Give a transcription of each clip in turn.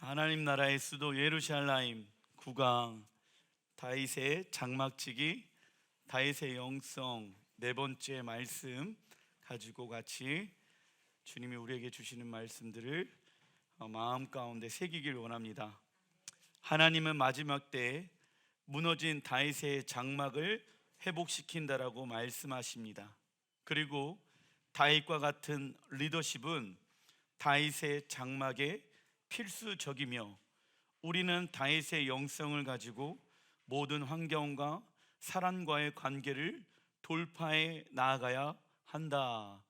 하나님 나라의 수도 예루살렘 국왕 다윗의 장막치기, 다윗의 영성 네 번째 말씀 가지고 같이 주님이 우리에게 주시는 말씀들을 마음 가운데 새기길 원합니다. 하나님은 마지막 때에 무너진 다윗의 장막을 회복시킨다라고 말씀하십니다. 그리고 다윗과 같은 리더십은 다윗의 장막의 필수적이며 우리는 다윗의 영성을 가지고 모든 환경과 사람과의 관계를 돌파해 나아가야 한다.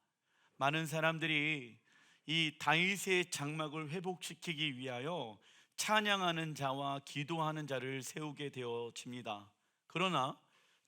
많은 사람들이 이 다윗의 장막을 회복시키기 위하여 찬양하는 자와 기도하는 자를 세우게 되어집니다. 그러나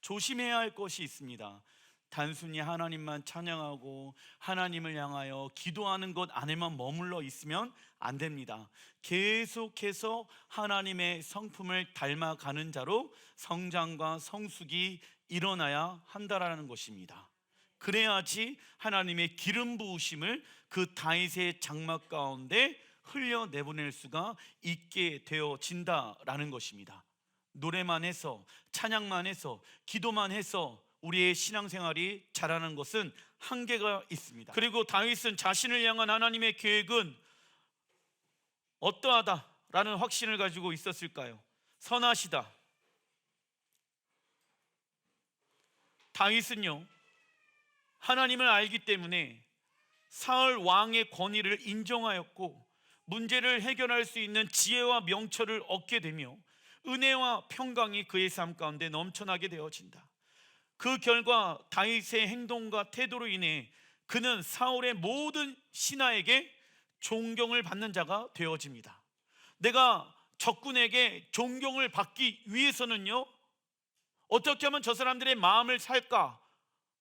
조심해야 할 것이 있습니다. 단순히 하나님만 찬양하고 하나님을 향하여 기도하는 것 안에만 머물러 있으면 안 됩니다. 계속해서 하나님의 성품을 닮아가는 자로 성장과 성숙이 일어나야 한다라는 것입니다. 그래야지 하나님의 기름 부으심을 그 다윗의 장막 가운데 흘려내보낼 수가 있게 되어진다라는 것입니다. 노래만 해서, 찬양만 해서, 기도만 해서 우리의 신앙생활이 자라는 것은 한계가 있습니다. 그리고 다윗은 자신을 향한 하나님의 계획은 어떠하다라는 확신을 가지고 있었을까요? 선하시다. 다윗은요, 하나님을 알기 때문에 사울 왕의 권위를 인정하였고 문제를 해결할 수 있는 지혜와 명철을 얻게 되며 은혜와 평강이 그의 삶 가운데 넘쳐나게 되어진다. 그 결과 다윗의 행동과 태도로 인해 그는 사울의 모든 신하에게 존경을 받는 자가 되어집니다. 내가 적군에게 존경을 받기 위해서는요, 어떻게 하면 저 사람들의 마음을 살까?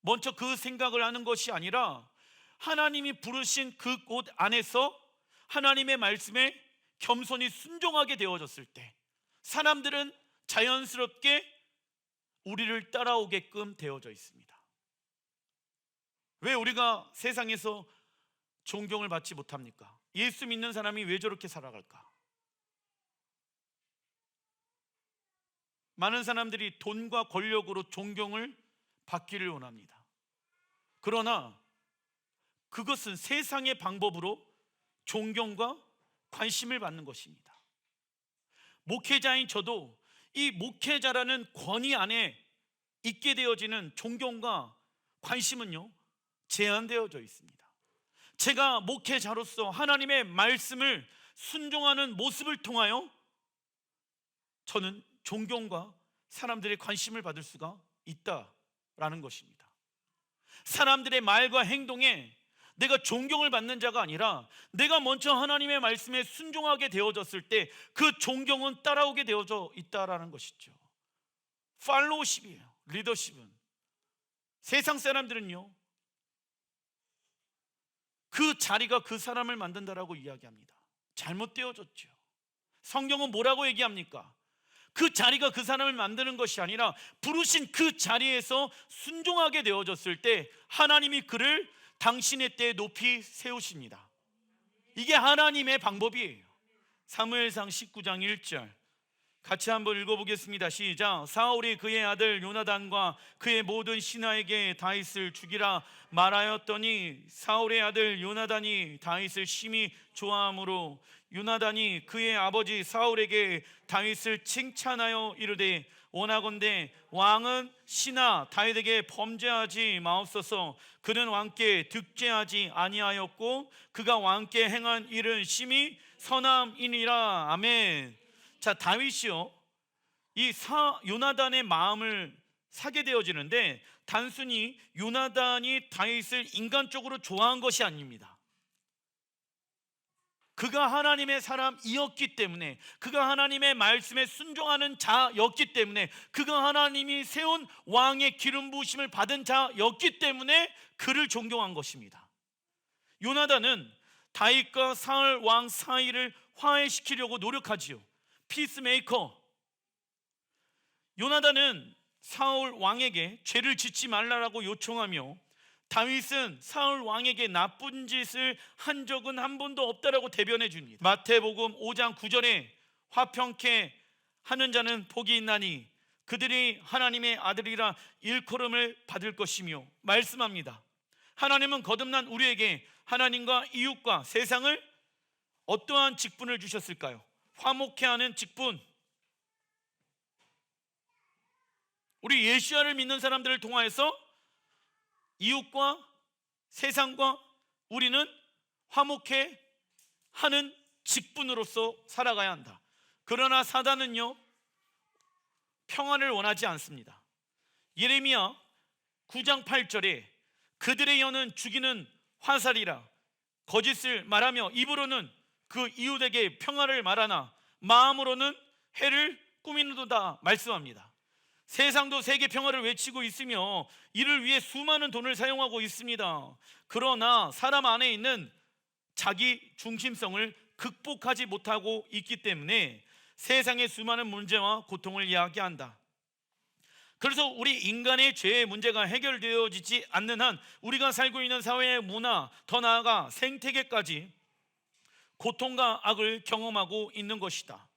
먼저 그 생각을 하는 것이 아니라 하나님이 부르신 그 곳 안에서 하나님의 말씀에 겸손히 순종하게 되어졌을 때 사람들은 자연스럽게 우리를 따라오게끔 되어져 있습니다. 왜 우리가 세상에서 존경을 받지 못합니까? 예수 믿는 사람이 왜 저렇게 살아갈까? 많은 사람들이 돈과 권력으로 존경을 받기를 원합니다. 그러나 그것은 세상의 방법으로 존경과 관심을 받는 것입니다. 목회자인 저도 이 목회자라는 권위 안에 있게 되어지는 존경과 관심은요, 제한되어져 있습니다. 제가 목회자로서 하나님의 말씀을 순종하는 모습을 통하여 저는 존경과 사람들의 관심을 받을 수가 있다라는 것입니다. 사람들의 말과 행동에 내가 존경을 받는 자가 아니라 내가 먼저 하나님의 말씀에 순종하게 되어졌을 때 그 존경은 따라오게 되어져 있다라는 것이죠. 팔로우십이에요. 리더십은. 세상 사람들은요, 그 자리가 그 사람을 만든다라고 이야기합니다. 잘못되어졌죠. 성경은 뭐라고 얘기합니까? 그 자리가 그 사람을 만드는 것이 아니라 부르신 그 자리에서 순종하게 되어졌을 때 하나님이 그를 당신의 때에 높이 세우십니다. 이게 하나님의 방법이에요. 사무엘상 19장 1절 같이 한번 읽어보겠습니다. 시작. 사울이 그의 아들 요나단과 그의 모든 신하에게 다윗을 죽이라 말하였더니 사울의 아들 요나단이 다윗을 심히 좋아하므로 요나단이 그의 아버지 사울에게 다윗을 칭찬하여 이르되 원하건대 왕은 신하 다윗에게 범죄하지 마옵소서. 그는 왕께 득죄하지 아니하였고 그가 왕께 행한 일은 심히 선함이니라. 아멘. 자, 다윗이요, 이 요나단의 마음을 사게 되어지는데 단순히 요나단이 다윗을 인간적으로 좋아한 것이 아닙니다. 그가 하나님의 사람이었기 때문에, 그가 하나님의 말씀에 순종하는 자였기 때문에, 그가 하나님이 세운 왕의 기름 부으심을 받은 자였기 때문에 그를 존경한 것입니다. 요나단은 다윗과 사울 왕 사이를 화해시키려고 노력하지요. 피스메이커. 요나단은 사울 왕에게 죄를 짓지 말라라고 요청하며 다윗은 사울 왕에게 나쁜 짓을 한 적은 한 번도 없다라고 대변해 줍니다. 마태복음 5장 9절에 화평케 하는 자는 복이 있나니 그들이 하나님의 아들이라 일컬음을 받을 것이며 말씀합니다. 하나님은 거듭난 우리에게 하나님과 이웃과 세상을 어떠한 직분을 주셨을까요? 화목케 하는 직분. 우리 예수야를 믿는 사람들을 통하여서 이웃과 세상과 우리는 화목케 하는 직분으로서 살아가야 한다. 그러나 사단은요, 평안을 원하지 않습니다. 예레미야 9장 8절에 그들의 혀는 죽이는 화살이라 거짓을 말하며 입으로는 그 이웃에게 평화를 말하나 마음으로는 해를 꾸미는도다 말씀합니다. 세상도 세계 평화를 외치고 있으며 이를 위해 수많은 돈을 사용하고 있습니다. 그러나 사람 안에 있는 자기 중심성을 극복하지 못하고 있기 때문에 세상의 수많은 문제와 고통을 이야기한다. 그래서 우리 인간의 죄의 문제가 해결되어지지 않는 한 우리가 살고 있는 사회의 문화, 더 나아가 생태계까지 고통과 악을 경험하고 있는 것이다.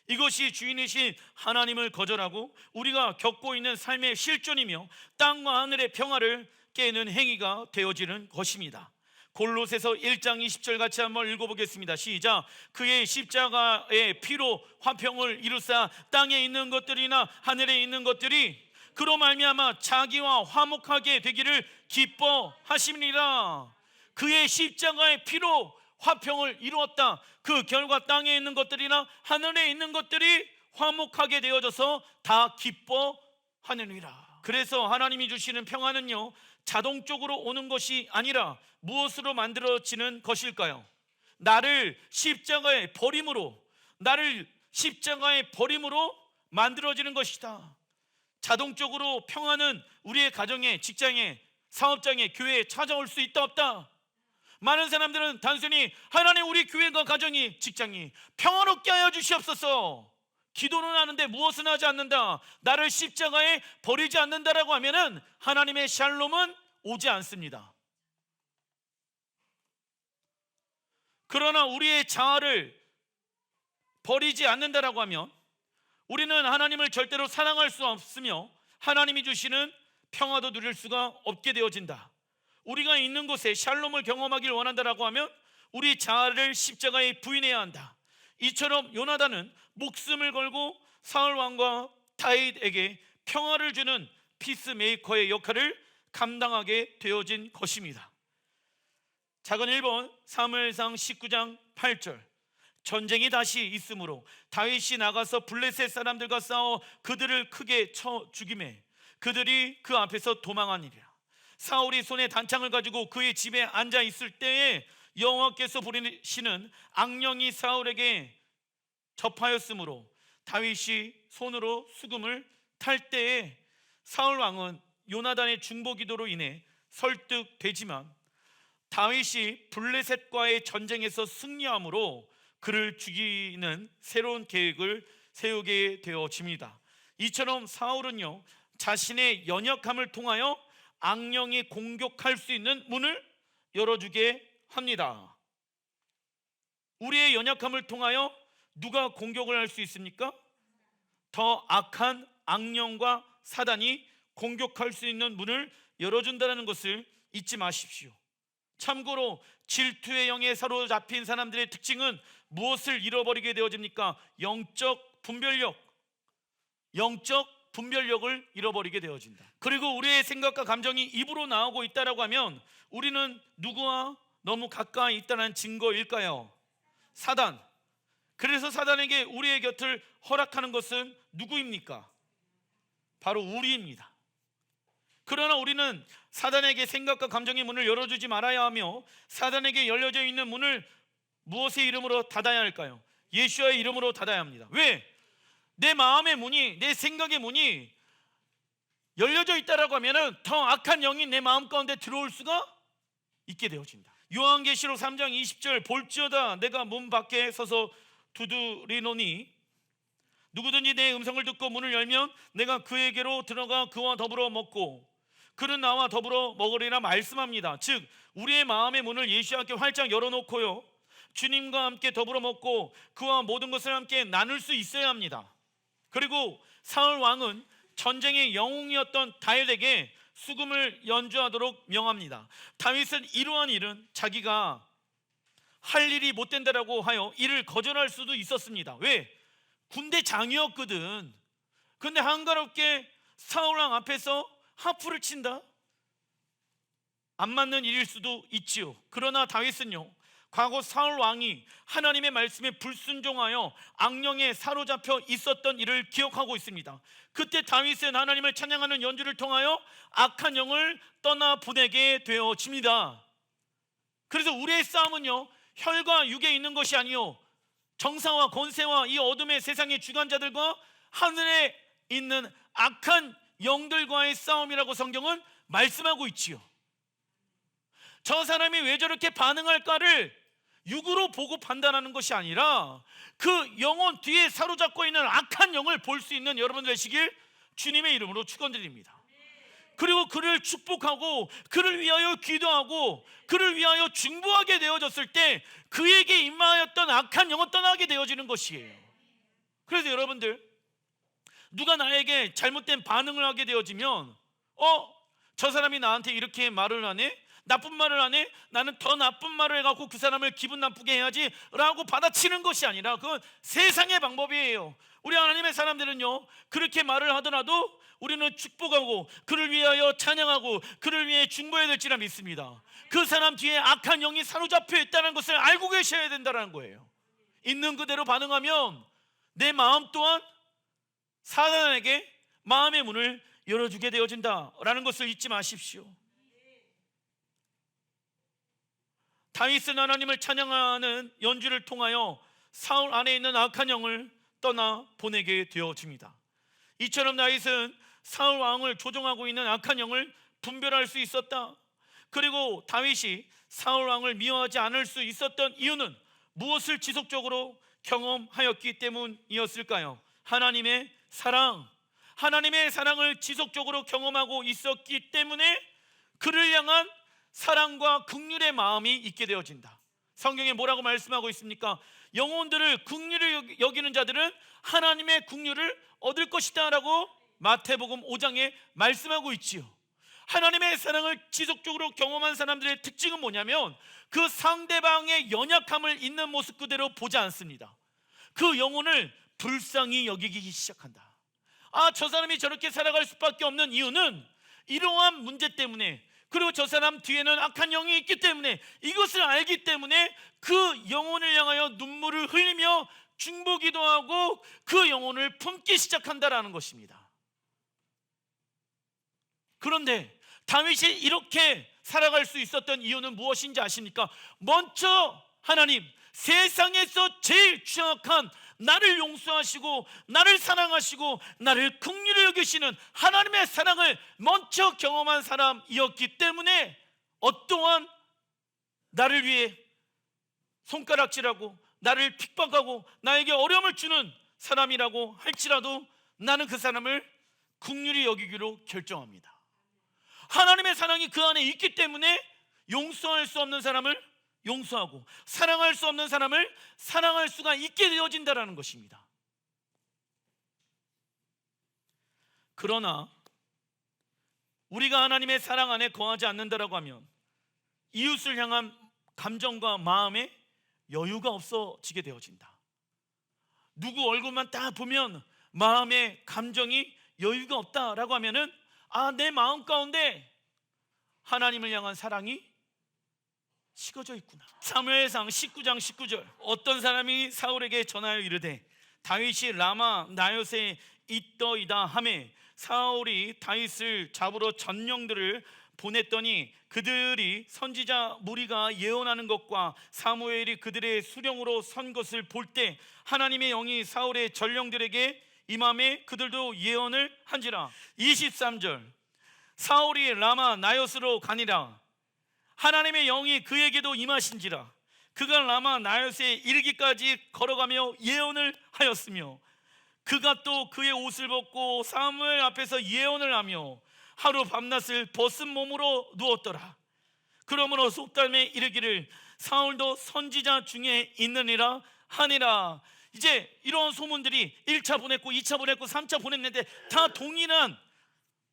이것이 주인이신 하나님을 거절하고 우리가 겪고 있는 삶의 실존이며 땅과 하늘의 평화를 깨는 행위가 되어지는 것입니다. 골로새서 1장 20절 같이 한번 읽어보겠습니다. 시작. 그의 십자가의 피로 화평을 이루사 땅에 있는 것들이나 하늘에 있는 것들이 그로 말미암아 자기와 화목하게 되기를 기뻐하심이니라. 그의 십자가의 피로 화평을 이루었다. 그 결과 땅에 있는 것들이나 하늘에 있는 것들이 화목하게 되어져서 다 기뻐하느니라. 그래서 하나님이 주시는 평화는요, 자동적으로 오는 것이 아니라 무엇으로 만들어지는 것일까요? 나를 십자가에 버림으로 만들어지는 것이다. 자동적으로 평화는 우리의 가정에, 직장에, 사업장에, 교회에 찾아올 수 있다 없다? 많은 사람들은 단순히 하나님 우리 교회가 가정이, 직장이 평화롭게 하여 주시옵소서, 기도는 하는데 무엇은 하지 않는다, 나를 십자가에 버리지 않는다라고 하면은 하나님의 샬롬은 오지 않습니다. 그러나 우리의 자아를 버리지 않는다라고 하면 우리는 하나님을 절대로 사랑할 수 없으며 하나님이 주시는 평화도 누릴 수가 없게 되어진다. 우리가 있는 곳에 샬롬을 경험하길 원한다라고 하면 우리 자아를 십자가에 부인해야 한다. 이처럼 요나단은 목숨을 걸고 사울 왕과 다윗에게 평화를 주는 피스메이커의 역할을 감당하게 되어진 것입니다. 작은 1번 사무엘상 19장 8절. 전쟁이 다시 있으므로 다윗이 나가서 블레셋 사람들과 싸워 그들을 크게 쳐 죽이매 그들이 그 앞에서 도망하니라. 사울이 손에 단창을 가지고 그의 집에 앉아 있을 때에 여호와께서 부리시는 악령이 사울에게 접하였으므로 다윗이 손으로 수금을 탈 때에 사울 왕은 요나단의 중보 기도로 인해 설득되지만 다윗이 블레셋과의 전쟁에서 승리함으로 그를 죽이는 새로운 계획을 세우게 되어집니다. 이처럼 사울은요, 자신의 연약함을 통하여 악령이 공격할 수 있는 문을 열어주게 합니다. 우리의 연약함을 통하여 누가 공격을 할 수 있습니까? 더 악한 악령과 사단이 공격할 수 있는 문을 열어준다는 것을 잊지 마십시오. 참고로 질투의 영에 사로잡힌 사람들의 특징은 무엇을 잃어버리게 되어집니까? 영적 분별력을 잃어버리게 되어진다. 그리고 우리의 생각과 감정이 입으로 나오고 있다라고 하면 우리는 누구와 너무 가까이 있다는 증거일까요? 사단. 그래서 사단에게 우리의 곁을 허락하는 것은 누구입니까? 바로 우리입니다. 그러나 우리는 사단에게 생각과 감정의 문을 열어주지 말아야 하며 사단에게 열려져 있는 문을 무엇의 이름으로 닫아야 할까요? 예수와의 이름으로 닫아야 합니다. 왜? 내 마음의 문이, 내 생각의 문이 열려져 있다라고 하면 더 악한 영이 내 마음 가운데 들어올 수가 있게 되어진다. 요한계시록 3장 20절 볼지어다 내가 문 밖에 서서 두드리노니 누구든지 내 음성을 듣고 문을 열면 내가 그에게로 들어가 그와 더불어 먹고 그는 나와 더불어 먹으리라 말씀합니다. 즉 우리의 마음의 문을 예수와 함께 활짝 열어놓고요, 주님과 함께 더불어 먹고 그와 모든 것을 함께 나눌 수 있어야 합니다. 그리고 사울 왕은 전쟁의 영웅이었던 다윗에게 수금을 연주하도록 명합니다. 다윗은 이러한 일은 자기가 할 일이 못 된다라고 하여 이를 거절할 수도 있었습니다. 왜? 군대 장이었거든. 근데 한가롭게 사울왕 앞에서 하프를 친다? 안 맞는 일일 수도 있지요. 그러나 다윗은요, 과거 사울 왕이 하나님의 말씀에 불순종하여 악령에 사로잡혀 있었던 일을 기억하고 있습니다. 그때 다윗은 하나님을 찬양하는 연주를 통하여 악한 영을 떠나 보내게 되어집니다. 그래서 우리의 싸움은요, 혈과 육에 있는 것이 아니요, 정사와 권세와 이 어둠의 세상의 주관자들과 하늘에 있는 악한 영들과의 싸움이라고 성경은 말씀하고 있지요. 저 사람이 왜 저렇게 반응할까를 육으로 보고 판단하는 것이 아니라 그 영혼 뒤에 사로잡고 있는 악한 영을 볼 수 있는 여러분들 되시길 주님의 이름으로 축원드립니다. 그리고 그를 축복하고 그를 위하여 기도하고 그를 위하여 중보하게 되어졌을 때 그에게 임하였던 악한 영은 떠나게 되어지는 것이에요. 그래서 여러분들, 누가 나에게 잘못된 반응을 하게 되어지면 저 사람이 나한테 이렇게 말을 하네? 나쁜 말을 하네? 나는 더 나쁜 말을 해갖고 그 사람을 기분 나쁘게 해야지 라고 받아치는 것이 아니라 그건 세상의 방법이에요. 우리 하나님의 사람들은요, 그렇게 말을 하더라도 우리는 축복하고 그를 위하여 찬양하고 그를 위해 중보해야 될지라 믿습니다. 그 사람 뒤에 악한 영이 사로잡혀 있다는 것을 알고 계셔야 된다는 거예요. 있는 그대로 반응하면 내 마음 또한 사단에게 마음의 문을 열어주게 되어진다라는 것을 잊지 마십시오. 다윗은 하나님을 찬양하는 연주를 통하여 사울 안에 있는 악한 영을 떠나 보내게 되어집니다. 이처럼 다윗은 사울 왕을 조종하고 있는 악한 영을 분별할 수 있었다. 그리고 다윗이 사울 왕을 미워하지 않을 수 있었던 이유는 무엇을 지속적으로 경험하였기 때문이었을까요? 하나님의 사랑, 하나님의 사랑을 지속적으로 경험하고 있었기 때문에 그를 향한 사랑과 긍휼의 마음이 있게 되어진다. 성경에 뭐라고 말씀하고 있습니까? 영혼들을 긍휼히 여기는 자들은 하나님의 긍휼을 얻을 것이다 라고 마태복음 5장에 말씀하고 있지요. 하나님의 사랑을 지속적으로 경험한 사람들의 특징은 뭐냐면 그 상대방의 연약함을 있는 모습 그대로 보지 않습니다. 그 영혼을 불쌍히 여기기 시작한다. 저 사람이 저렇게 살아갈 수밖에 없는 이유는 이러한 문제 때문에, 그리고 저 사람 뒤에는 악한 영이 있기 때문에, 이것을 알기 때문에 그 영혼을 향하여 눈물을 흘리며 중보기도 하고 그 영혼을 품기 시작한다라는 것입니다. 그런데 다윗이 이렇게 살아갈 수 있었던 이유는 무엇인지 아십니까? 먼저 하나님, 세상에서 제일 취약한 나를 용서하시고 나를 사랑하시고 나를 긍휼히 여기시는 하나님의 사랑을 먼저 경험한 사람이었기 때문에 어떠한 나를 위해 손가락질하고 나를 핍박하고 나에게 어려움을 주는 사람이라고 할지라도 나는 그 사람을 긍휼히 여기기로 결정합니다. 하나님의 사랑이 그 안에 있기 때문에 용서할 수 없는 사람을 용서하고 사랑할 수 없는 사람을 사랑할 수가 있게 되어진다는 것입니다. 그러나 우리가 하나님의 사랑 안에 거하지 않는다라고 하면 이웃을 향한 감정과 마음에 여유가 없어지게 되어진다. 누구 얼굴만 딱 보면 마음의 감정이 여유가 없다라고 하면은 내 마음 가운데 하나님을 향한 사랑이 식어져 있구나. 사무엘상 19장 19절, 어떤 사람이 사울에게 전하여 이르되 다윗이 라마 나요스에 있더이다 하매 사울이 다윗을 잡으러 전령들을 보냈더니 그들이 선지자 무리가 예언하는 것과 사무엘이 그들의 수령으로 선 것을 볼 때 하나님의 영이 사울의 전령들에게 임함에 그들도 예언을 한지라. 23절, 사울이 라마 나요스로 가니라. 하나님의 영이 그에게도 임하신지라. 그가 라마 나요스에 이르기까지 걸어가며 예언을 하였으며 그가 또 그의 옷을 벗고 사무엘 앞에서 예언을 하며 하루 밤낮을 벗은 몸으로 누웠더라. 그러므로 속담에 이르기를 사울도 선지자 중에 있느니라 하니라. 이제 이런 소문들이 1차 보냈고 2차 보냈고 3차 보냈는데 다 동일한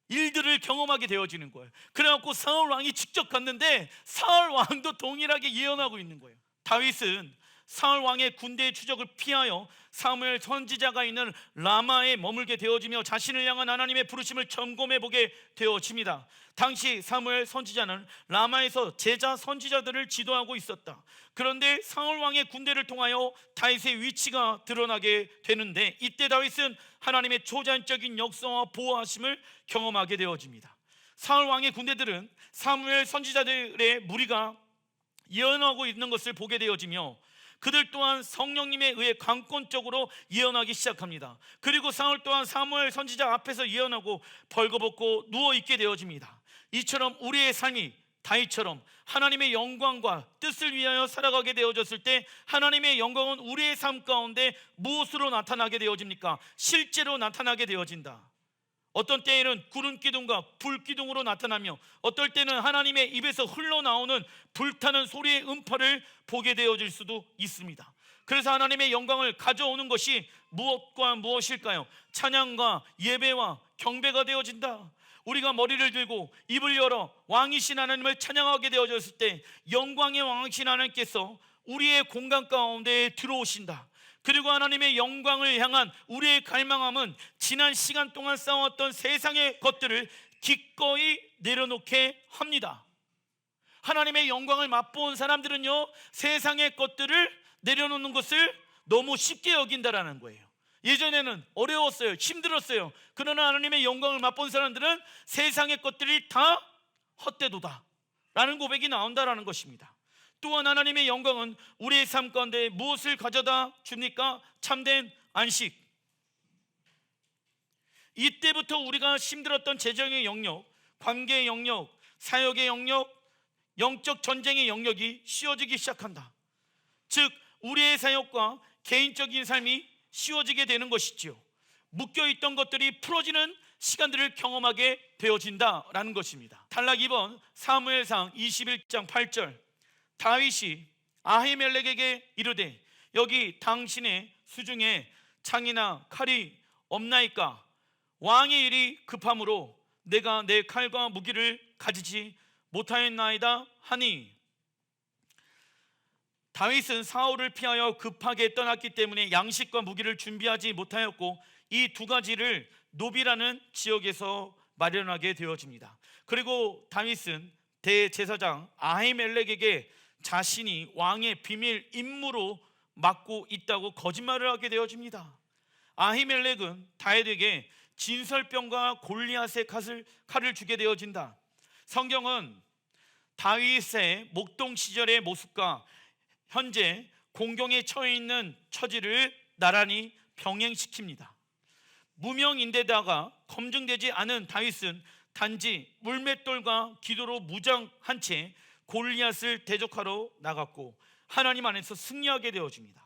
일들을 경험하게 되어지는 거예요. 그래갖고 사울 왕이 직접 갔는데 사울 왕도 동일하게 예언하고 있는 거예요. 다윗은 사울 왕의 군대의 추적을 피하여 사무엘 선지자가 있는 라마에 머물게 되어지며 자신을 향한 하나님의 부르심을 점검해 보게 되어집니다. 당시 사무엘 선지자는 라마에서 제자 선지자들을 지도하고 있었다. 그런데 사울 왕의 군대를 통하여 다윗의 위치가 드러나게 되는데 이때 다윗은 하나님의 초자연적인 역사와 보호하심을 경험하게 되어집니다. 사울 왕의 군대들은 사무엘 선지자들의 무리가 예언하고 있는 것을 보게 되어지며 그들 또한 성령님에 의해 강권적으로 예언하기 시작합니다. 그리고 사울 또한 사무엘 선지자 앞에서 예언하고 벌거벗고 누워있게 되어집니다. 이처럼 우리의 삶이 다윗처럼 하나님의 영광과 뜻을 위하여 살아가게 되어졌을 때 하나님의 영광은 우리의 삶 가운데 무엇으로 나타나게 되어집니까? 실제로 나타나게 되어진다. 어떤 때에는 구름 기둥과 불 기둥으로 나타나며 어떨 때는 하나님의 입에서 흘러나오는 불타는 소리의 음파를 보게 되어질 수도 있습니다. 그래서 하나님의 영광을 가져오는 것이 무엇과 무엇일까요? 찬양과 예배와 경배가 되어진다. 우리가 머리를 들고 입을 열어 왕이신 하나님을 찬양하게 되어졌을 때 영광의 왕이신 하나님께서 우리의 공간 가운데 들어오신다. 그리고 하나님의 영광을 향한 우리의 갈망함은 지난 시간 동안 쌓아왔던 세상의 것들을 기꺼이 내려놓게 합니다. 하나님의 영광을 맛본 사람들은요, 세상의 것들을 내려놓는 것을 너무 쉽게 여긴다라는 거예요. 예전에는 어려웠어요, 힘들었어요. 그러나 하나님의 영광을 맛본 사람들은 세상의 것들이 다 헛되도다 라는 고백이 나온다라는 것입니다. 또한 하나님의 영광은 우리의 삶 가운데 무엇을 가져다 줍니까? 참된 안식. 이때부터 우리가 힘들었던 재정의 영역, 관계의 영역, 사역의 영역, 영적 전쟁의 영역이 쉬워지기 시작한다. 즉 우리의 사역과 개인적인 삶이 쉬워지게 되는 것이지요. 묶여있던 것들이 풀어지는 시간들을 경험하게 되어진다라는 것입니다. 탈락 2번 사무엘상 21장 8절 다윗이 아히멜렉에게 이르되 여기 당신의 수중에 창이나 칼이 없나이까? 왕의 일이 급함으로 내가 내 칼과 무기를 가지지 못하였나이다 하니, 다윗은 사울을 피하여 급하게 떠났기 때문에 양식과 무기를 준비하지 못하였고 이 두 가지를 노비라는 지역에서 마련하게 되어집니다. 그리고 다윗은 대제사장 아히멜렉에게 자신이 왕의 비밀 임무로 맡고 있다고 거짓말을 하게 되어집니다. 아히멜렉은 다윗에게 진설병과 골리앗의 칼을 주게 되어진다. 성경은 다윗의 목동 시절의 모습과 현재 공경에 처해 있는 처지를 나란히 병행시킵니다. 무명인데다가 검증되지 않은 다윗은 단지 물맷돌과 기도로 무장한 채 골리앗을 대적하러 나갔고 하나님 안에서 승리하게 되어집니다.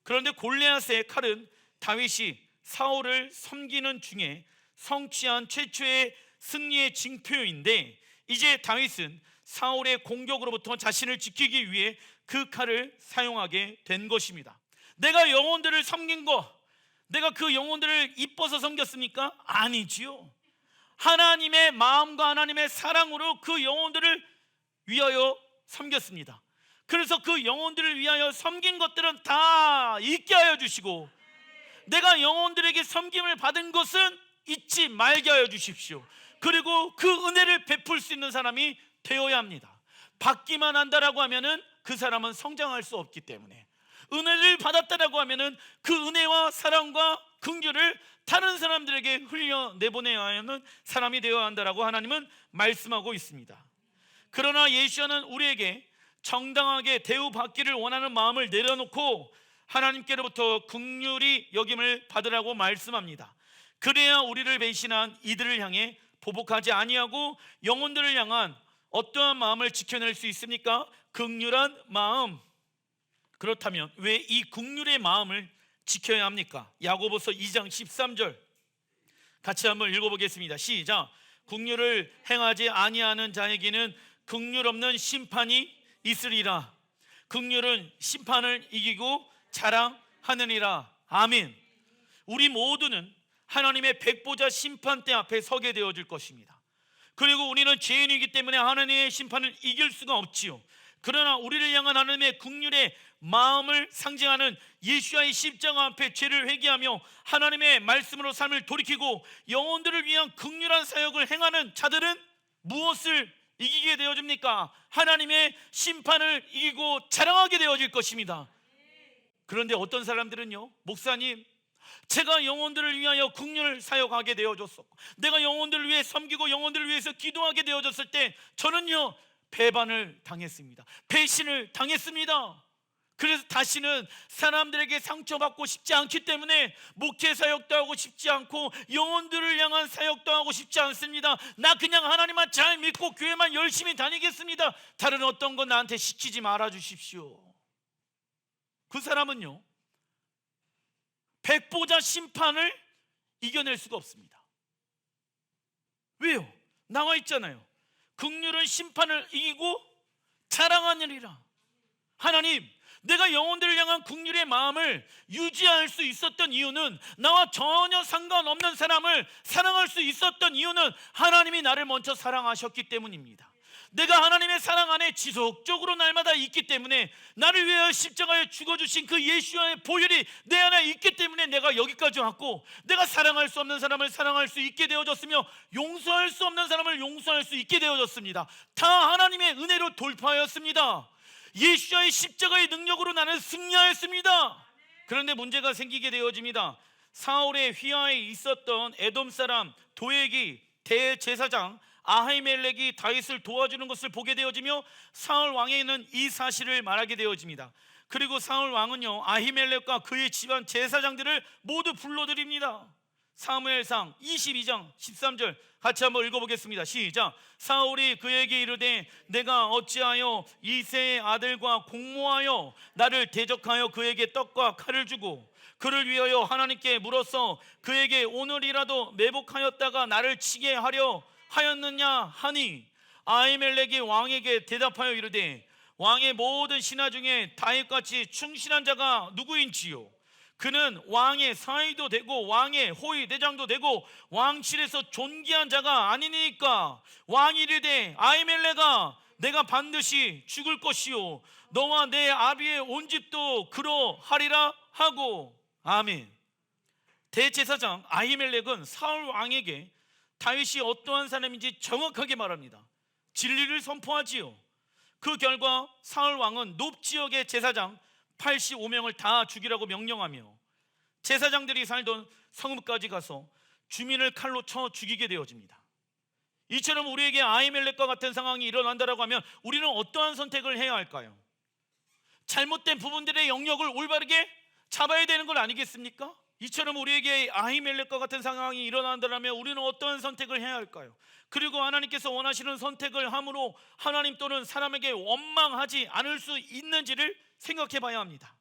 그런데 골리앗의 칼은 다윗이 사울을 섬기는 중에 성취한 최초의 승리의 징표인데 이제 다윗은 사울의 공격으로부터 자신을 지키기 위해 그 칼을 사용하게 된 것입니다. 내가 영혼들을 섬긴 거, 내가 그 영혼들을 이뻐서 섬겼습니까? 아니지요. 하나님의 마음과 하나님의 사랑으로 그 영혼들을 위하여 섬겼습니다. 그래서 그 영혼들을 위하여 섬긴 것들은 다 잊게 하여 주시고 내가 영혼들에게 섬김을 받은 것은 잊지 말게 하여 주십시오. 그리고 그 은혜를 베풀 수 있는 사람이 되어야 합니다. 받기만 한다라고 하면은 그 사람은 성장할 수 없기 때문에 은혜를 받았다라고 하면은 그 은혜와 사랑과 긍휼을 다른 사람들에게 흘려내보내야 하는 사람이 되어야 한다라고 하나님은 말씀하고 있습니다. 그러나 예수는 우리에게 정당하게 대우받기를 원하는 마음을 내려놓고 하나님께로부터 긍휼히 여김을 받으라고 말씀합니다. 그래야 우리를 배신한 이들을 향해 보복하지 아니하고 영혼들을 향한 어떠한 마음을 지켜낼 수 있습니까? 긍휼한 마음. 그렇다면 왜 이 긍휼의 마음을 지켜야 합니까? 야고보서 2장 13절 같이 한번 읽어보겠습니다. 시작. 긍휼을 행하지 아니하는 자에게는 긍휼 없는 심판이 있으리라. 긍휼은 심판을 이기고 자랑하느니라. 아멘. 우리 모두는 하나님의 백보자 심판대 앞에 서게 되어질 것입니다. 그리고 우리는 죄인이기 때문에 하나님의 심판을 이길 수가 없지요. 그러나 우리를 향한 하나님의 긍휼의 마음을 상징하는 예수와의 십자가 앞에 죄를 회개하며 하나님의 말씀으로 삶을 돌이키고 영혼들을 위한 긍휼한 사역을 행하는 자들은 무엇을 이기게 되어집니까? 하나님의 심판을 이기고 자랑하게 되어질 것입니다. 그런데 어떤 사람들은요, 목사님, 제가 영혼들을 위하여 긍휼을 사역하게 되어졌었고, 내가 영혼들을 위해 섬기고 영혼들을 위해서 기도하게 되어졌을 때 저는요 배반을 당했습니다. 배신을 당했습니다. 그래서 다시는 사람들에게 상처받고 싶지 않기 때문에 목회 사역도 하고 싶지 않고 영혼들을 향한 사역도 하고 싶지 않습니다. 나 그냥 하나님만 잘 믿고 교회만 열심히 다니겠습니다. 다른 어떤 건 나한테 시키지 말아 주십시오. 그 사람은요 백보자 심판을 이겨낼 수가 없습니다. 왜요? 나와 있잖아요. 긍휼은 심판을 이기고 자랑하느니라. 하나님, 내가 영혼들을 향한 긍휼의 마음을 유지할 수 있었던 이유는, 나와 전혀 상관없는 사람을 사랑할 수 있었던 이유는 하나님이 나를 먼저 사랑하셨기 때문입니다. 내가 하나님의 사랑 안에 지속적으로 날마다 있기 때문에, 나를 위하여 십자가에 죽어주신 그 예수와의 보혈이 내 안에 있기 때문에 내가 여기까지 왔고, 내가 사랑할 수 없는 사람을 사랑할 수 있게 되어졌으며 용서할 수 없는 사람을 용서할 수 있게 되어졌습니다. 다 하나님의 은혜로 돌파하였습니다. 예수와의 십자가의 능력으로 나는 승리하였습니다. 그런데 문제가 생기게 되어집니다. 사울의 휘하에 있었던 에돔 사람 도액이 대제사장 아히멜렉이 다윗을 도와주는 것을 보게 되어지며 사울 왕에는 이 사실을 말하게 되어집니다. 그리고 사울 왕은요 아히멜렉과 그의 집안 제사장들을 모두 불러들입니다. 사무엘상 22장 13절 같이 한번 읽어보겠습니다. 시작. 사울이 그에게 이르되 내가 어찌하여 이새의 아들과 공모하여 나를 대적하여 그에게 떡과 칼을 주고 그를 위하여 하나님께 물어서 그에게 오늘이라도 매복하였다가 나를 치게 하려 하였느냐 하니, 아히멜렉이 왕에게 대답하여 이르되 왕의 모든 신하 중에 다윗같이 충실한 자가 누구인지요? 그는 왕의 사위도 되고 왕의 호위 대장도 되고 왕실에서 존귀한 자가 아니니까. 왕이 이르되 아히멜렉아, 내가 반드시 죽을 것이요 너와 내 아비의 온 집도 그러하리라 하고. 아멘. 대제사장 아히멜렉은 사울 왕에게 다윗이 어떠한 사람인지 정확하게 말합니다. 진리를 선포하지요. 그 결과 사울 왕은 높 지역의 제사장 85명을 다 죽이라고 명령하며 제사장들이 살던 성읍까지 가서 주민을 칼로 쳐 죽이게 되어집니다. 이처럼 우리에게 아히멜렉과 같은 상황이 일어난다고 하면 우리는 어떠한 선택을 해야 할까요? 잘못된 부분들의 영역을 올바르게 잡아야 되는 걸 아니겠습니까? 이처럼 우리에게 아히멜렉과 같은 상황이 일어난다면 우리는 어떤 선택을 해야 할까요? 그리고 하나님께서 원하시는 선택을 함으로 하나님 또는 사람에게 원망하지 않을 수 있는지를 생각해 봐야 합니다.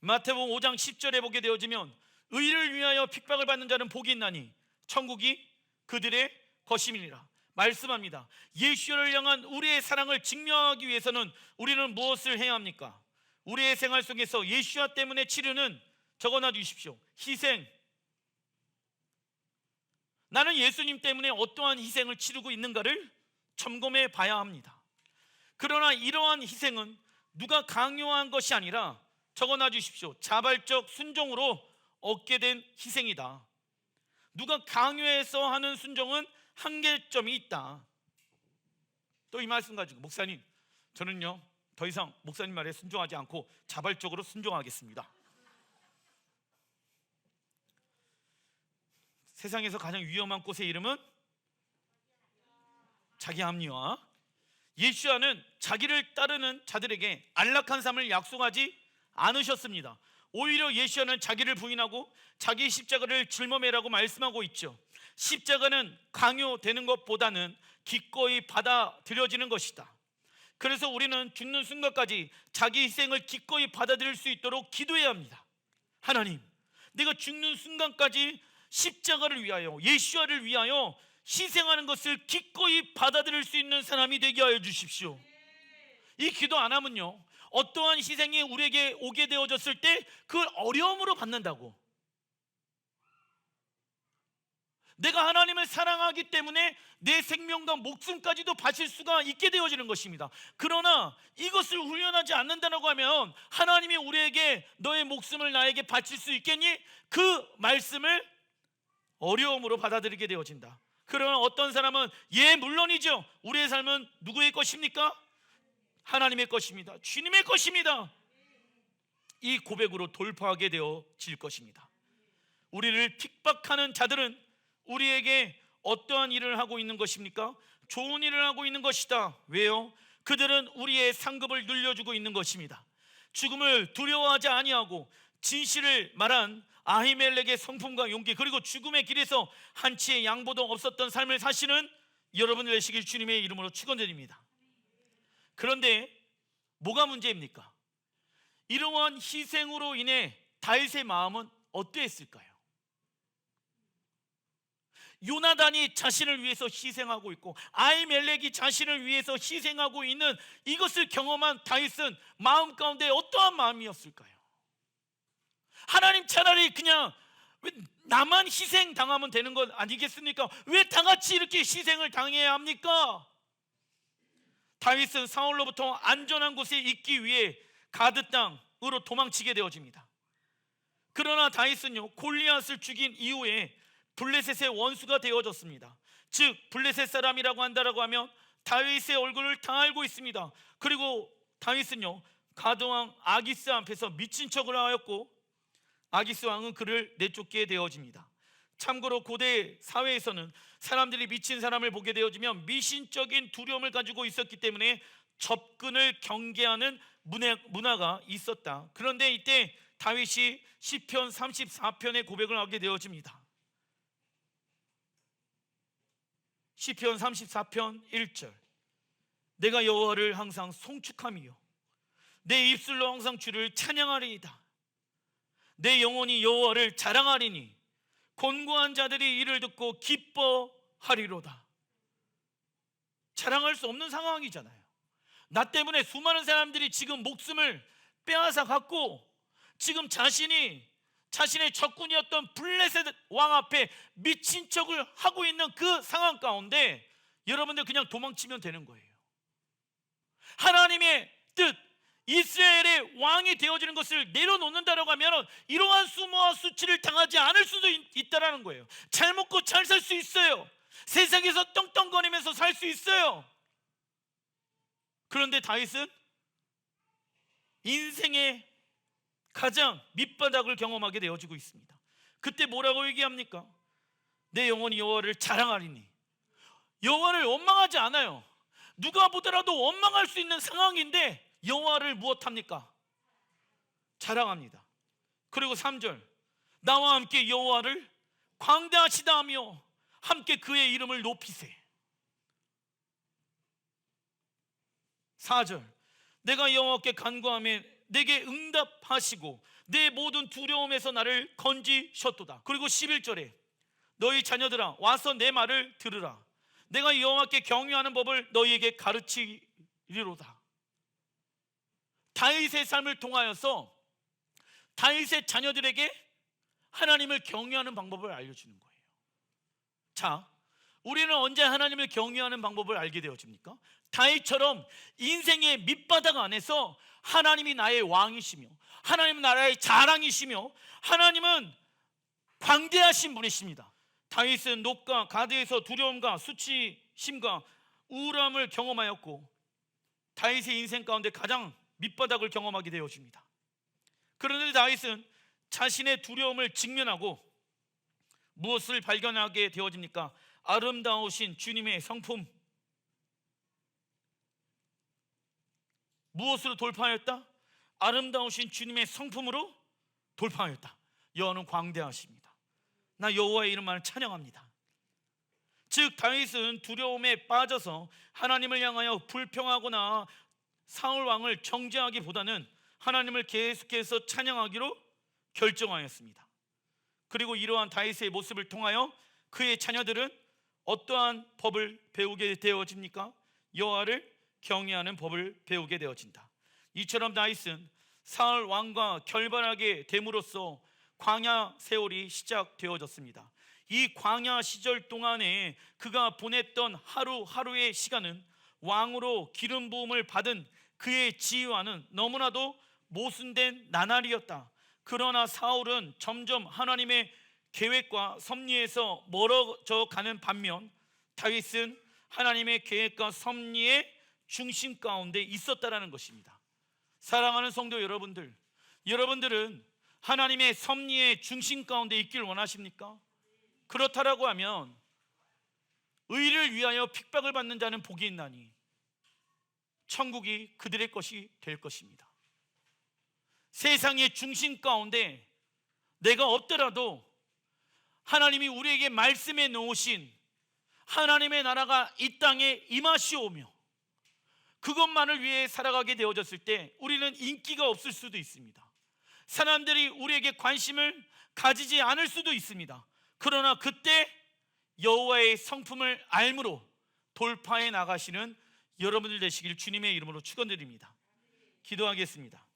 마태복음 5장 10절에 보게 되어지면 의를 위하여 핍박을 받는 자는 복이 있나니 천국이 그들의 것임이니라 말씀합니다. 예수를 향한 우리의 사랑을 증명하기 위해서는 우리는 무엇을 해야 합니까? 우리의 생활 속에서 예수와 때문에 치르는, 적어놔 주십시오, 희생. 나는 예수님 때문에 어떠한 희생을 치르고 있는가를 점검해 봐야 합니다. 그러나 이러한 희생은 누가 강요한 것이 아니라, 적어놔 주십시오, 자발적 순종으로 얻게 된 희생이다. 누가 강요해서 하는 순종은 한계점이 있다. 또 이 말씀 가지고 목사님, 저는요 더 이상 목사님 말에 순종하지 않고 자발적으로 순종하겠습니다. 세상에서 가장 위험한 꽃의 이름은 자기 합리화. 예수와는 자기를 따르는 자들에게 안락한 삶을 약속하지 않으셨습니다. 오히려 예수와는 자기를 부인하고 자기 십자가를 짊어매라고 말씀하고 있죠. 십자가는 강요되는 것보다는 기꺼이 받아들여지는 것이다. 그래서 우리는 죽는 순간까지 자기 희생을 기꺼이 받아들일 수 있도록 기도해야 합니다. 하나님, 내가 죽는 순간까지 십자가를 위하여, 예수와를 위하여 희생하는 것을 기꺼이 받아들일 수 있는 사람이 되게 하여 주십시오. 이 기도 안 하면요, 어떠한 희생이 우리에게 오게 되어졌을 때 그걸 어려움으로 받는다고. 내가 하나님을 사랑하기 때문에 내 생명과 목숨까지도 바칠 수가 있게 되어지는 것입니다. 그러나 이것을 훈련하지 않는다고 하면 하나님이 우리에게 너의 목숨을 나에게 바칠 수 있겠니? 그 말씀을 어려움으로 받아들이게 되어진다. 그러나 어떤 사람은 물론이죠. 우리의 삶은 누구의 것입니까? 하나님의 것입니다. 주님의 것입니다. 이 고백으로 돌파하게 되어질 것입니다. 우리를 핍박하는 자들은 우리에게 어떠한 일을 하고 있는 것입니까? 좋은 일을 하고 있는 것이다. 왜요? 그들은 우리의 상급을 늘려주고 있는 것입니다. 죽음을 두려워하지 아니하고 진실을 말한 아히멜렉의 성품과 용기, 그리고 죽음의 길에서 한치의 양보도 없었던 삶을 사시는 여러분들 되시길 주님의 이름으로 축원드립니다. 그런데 뭐가 문제입니까? 이러한 희생으로 인해 다윗의 마음은 어떠했을까요? 요나단이 자신을 위해서 희생하고 있고 아히멜렉이 자신을 위해서 희생하고 있는 이것을 경험한 다윗은 마음 가운데 어떠한 마음이었을까요? 하나님, 차라리 그냥 왜 나만 희생당하면 되는 것 아니겠습니까? 왜 다 같이 이렇게 희생을 당해야 합니까? 다윗은 사울로부터 안전한 곳에 있기 위해 가드 땅으로 도망치게 되어집니다. 그러나 다윗은요, 골리앗을 죽인 이후에 블레셋의 원수가 되어졌습니다. 즉 블레셋 사람이라고 한다라고 하면 다윗의 얼굴을 다 알고 있습니다. 그리고 다윗은요, 가드왕 아기스 앞에서 미친 척을 하였고 아기스 왕은 그를 내쫓게 되어집니다. 참고로 고대 사회에서는 사람들이 미친 사람을 보게 되어지면 미신적인 두려움을 가지고 있었기 때문에 접근을 경계하는 문화가 있었다. 그런데 이때 다윗이 시편 34편의 고백을 하게 되어집니다. 시편 34편 1절, 내가 여호와를 항상 송축함이요 내 입술로 항상 주를 찬양하리이다. 내 영혼이 여호와를 자랑하리니 곤고한 자들이 이를 듣고 기뻐하리로다. 자랑할 수 없는 상황이잖아요. 나 때문에 수많은 사람들이 지금 목숨을 빼앗아 갖고 지금 자신의 적군이었던 블레셋 왕 앞에 미친 척을 하고 있는 그 상황 가운데 여러분들 그냥 도망치면 되는 거예요. 하나님의 뜻, 이스라엘의 왕이 되어지는 것을 내려놓는다라고 하면 이러한 수모와 수치를 당하지 않을 수도 있다라는 거예요. 잘 먹고 잘 살 수 있어요. 세상에서 떵떵거리면서 살 수 있어요. 그런데 다윗은 인생의 가장 밑바닥을 경험하게 되어지고 있습니다. 그때 뭐라고 얘기합니까? 내 영혼이 여호와를 자랑하리니. 여호와를 원망하지 않아요. 누가 보더라도 원망할 수 있는 상황인데 여호와를 무엇합니까? 자랑합니다. 그리고 3절, 나와 함께 여호와를 광대하시다 하며 함께 그의 이름을 높이세. 4절, 내가 여호와께 간구하며 내게 응답하시고 내 모든 두려움에서 나를 건지셨도다. 그리고 11절에 너희 자녀들아 와서 내 말을 들으라. 내가 여호와께 경유하는 법을 너희에게 가르치리로다. 다윗의 삶을 통하여서 다윗의 자녀들에게 하나님을 경유하는 방법을 알려주는 거예요. 자, 우리는 언제 하나님을 경유하는 방법을 알게 되어집니까? 다윗처럼 인생의 밑바닥 안에서 하나님이 나의 왕이시며 하나님은 나라의 자랑이시며 하나님은 광대하신 분이십니다. 다윗은 녹과 가드에서 두려움과 수치심과 우울함을 경험하였고 다윗의 인생 가운데 가장 밑바닥을 경험하게 되어집니다. 그런데 다윗은 자신의 두려움을 직면하고 무엇을 발견하게 되어집니까? 아름다우신 주님의 성품. 무엇으로 돌파하였다? 아름다우신 주님의 성품으로 돌파하였다. 여호와는 광대하십니다. 나 여호와의 이름만을 찬양합니다. 즉 다윗은 두려움에 빠져서 하나님을 향하여 불평하거나 사울 왕을 정죄하기보다는 하나님을 계속해서 찬양하기로 결정하였습니다. 그리고 이러한 다윗의 모습을 통하여 그의 자녀들은 어떠한 법을 배우게 되어집니까? 여호와를 경외하는 법을 배우게 되어진다. 이처럼 다윗은 사울 왕과 결발하게 됨으로써 광야 세월이 시작되어졌습니다. 이 광야 시절 동안에 그가 보냈던 하루하루의 시간은 왕으로 기름 부음을 받은 그의 지위와는 너무나도 모순된 나날이었다. 그러나 사울은 점점 하나님의 계획과 섭리에서 멀어져 가는 반면 다윗은 하나님의 계획과 섭리의 중심 가운데 있었다라는 것입니다. 사랑하는 성도 여러분들, 여러분들은 하나님의 섭리의 중심 가운데 있길 원하십니까? 그렇다라고 하면 의를 위하여 핍박을 받는 자는 복이 있나니 천국이 그들의 것이 될 것입니다. 세상의 중심 가운데 내가 없더라도 하나님이 우리에게 말씀해 놓으신 하나님의 나라가 이 땅에 임하시오며 그것만을 위해 살아가게 되어졌을 때 우리는 인기가 없을 수도 있습니다. 사람들이 우리에게 관심을 가지지 않을 수도 있습니다. 그러나 그때 여호와의 성품을 알므로 돌파해 나가시는 여러분들 되시길 주님의 이름으로 축원드립니다. 기도하겠습니다.